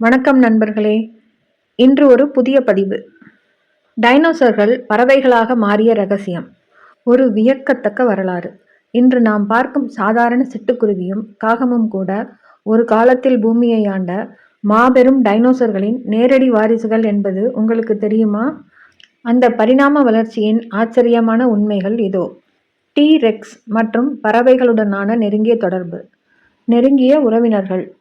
வணக்கம் நண்பர்களே. இன்று ஒரு புதிய பதிவு. டைனோசர்கள் பறவைகளாக மாறிய ரகசியம். ஒரு வியக்கத்தக்க வரலாறு. இன்று நாம் பார்க்கும் சாதாரண சிட்டுக்குருவியும் காகமும் கூட ஒரு காலத்தில் பூமியை ஆண்ட மாபெரும் டைனோசர்களின் நேரடி வாரிசுகள் என்பது உங்களுக்கு தெரியுமா? அந்த பரிணாம வளர்ச்சியின் ஆச்சரியமான உண்மைகள் இதோ. டி-ரெக்ஸ் மற்றும் பறவைகளுடனான நெருங்கிய தொடர்பு. நெருங்கிய உறவினர்கள்.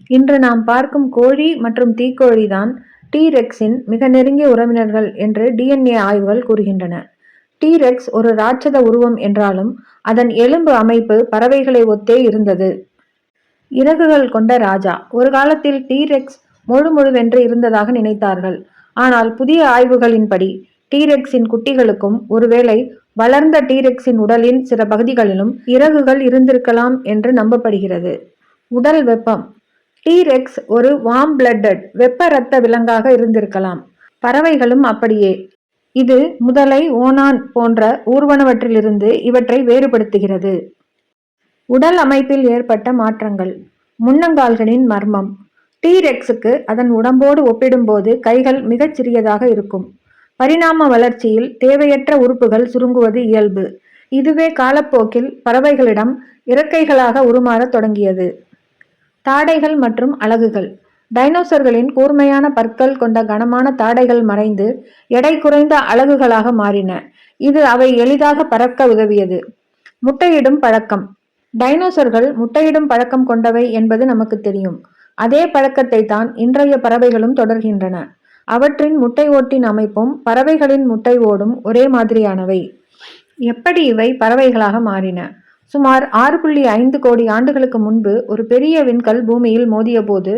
இன்று நாம் பார்க்கும் கோழி மற்றும் தீக்கோழி தான் டி-ரெக்ஸின் மிக நெருங்கிய உறவினர்கள் என்று டிஎன்ஏ ஆய்வுகள் கூறுகின்றன. டி-ரெக்ஸ் ஒரு ராட்சத உருவம் என்றாலும் அதன் எலும்பு அமைப்பு பறவைகளை ஒத்தே இருந்தது. இறகுகள் கொண்ட ராஜா. ஒரு காலத்தில் டி-ரெக்ஸ் முழுவென்று இருந்ததாக நினைத்தார்கள். ஆனால் புதிய ஆய்வுகளின்படி டி-ரெக்ஸின் குட்டிகளுக்கும் ஒருவேளை வளர்ந்த டி-ரெக்ஸின் உடலின் சில பகுதிகளிலும் இறகுகள் இருந்திருக்கலாம் என்று நம்பப்படுகிறது. உடல் வெப்பம். டி-ரெக்ஸ் ஒரு வார்ம் பிளட்டட் வெப்ப இரத்த விலங்காக இருந்திருக்கலாம். பறவைகளும் அப்படியே. இது முதலை, ஓணான் போன்ற ஊர்வனவற்றிலிருந்து இவற்றை வேறுபடுத்துகிறது. உடல் அமைப்பில் ஏற்பட்ட மாற்றங்கள். முன்னங்கால்களின் மர்மம். டி-ரெக்ஸுக்கு அதன் உடம்போடு ஒப்பிடும்போது கைகள் மிகச் சிறியதாக இருக்கும். பரிணாம வளர்ச்சியில் தேவையற்ற உறுப்புகள் சுருங்குவது இயல்பு. இதுவே காலப்போக்கில் பறவைகளிடம் இறக்கைகளாக உருமாறத் தொடங்கியது. தாடைகள் மற்றும் அலகுகள். டைனோசர்களின் கூர்மையான பற்கள் கொண்ட கனமான தாடைகள் மறைந்து எடை குறைந்த அலகுகளாக மாறின. இது அவை எளிதாக பறக்க உதவியது. முட்டையிடும் பழக்கம். டைனோசர்கள் முட்டையிடும் பழக்கம் கொண்டவை என்பது நமக்கு தெரியும். அதே பழக்கத்தை தான் இன்றைய பறவைகளும் தொடர்கின்றன. அவற்றின் முட்டை ஓட்டின் அமைப்பும் பறவைகளின் முட்டை ஓடும் ஒரே மாதிரியானவை. எப்படி இவை பறவைகளாக மாறின? சுமார் 6.5 கோடி ஆண்டுகளுக்கு முன்பு ஒரு பெரிய விண்கல் பூமியில் மோதிய போது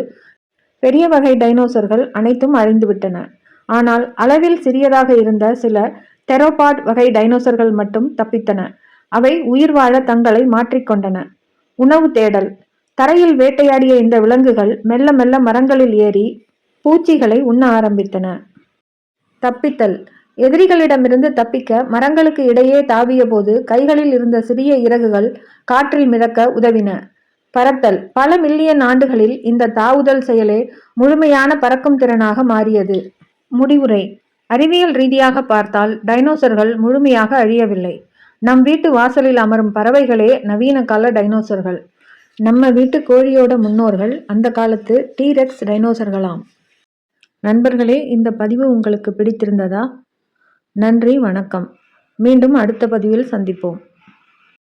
பெரிய வகை டைனோசர்கள் அனைத்தும் அழிந்துவிட்டன. ஆனால் அளவில் சிறியதாக இருந்த சில தெரோபாட் வகை டைனோசர்கள் மட்டும் தப்பித்தன. அவை உயிர் வாழ தங்களை மாற்றிக்கொண்டன. உணவு தேடல். தரையில் வேட்டையாடிய இந்த விலங்குகள் மெல்ல மெல்ல மரங்களில் ஏறி பூச்சிகளை உண்ண ஆரம்பித்தன. தப்பித்தல். எதிரிகளிடமிருந்து தப்பிக்க மரங்களுக்கு இடையே தாவிய போது கைகளில் இருந்த சிறிய இறகுகள் காற்றில் மிதக்க உதவின. பறத்தல். பல மில்லியன் ஆண்டுகளில் இந்த தாவுதல் செயலே முழுமையான பறக்கும் திறனாக மாறியது. முடிவுரை. அறிவியல் ரீதியாக பார்த்தால் டைனோசர்கள் முழுமையாக அழியவில்லை. நம் வீட்டு வாசலில் அமரும் பறவைகளே நவீன கால டைனோசர்கள். நம்ம வீட்டு கோழியோட முன்னோர்கள் அந்த காலத்து டி-ரெக்ஸ் டைனோசர்களாம். நண்பர்களே, இந்த பதிவு உங்களுக்கு பிடித்திருந்ததா? நன்றி, வணக்கம். மீண்டும் அடுத்த பதிவில் சந்திப்போம்.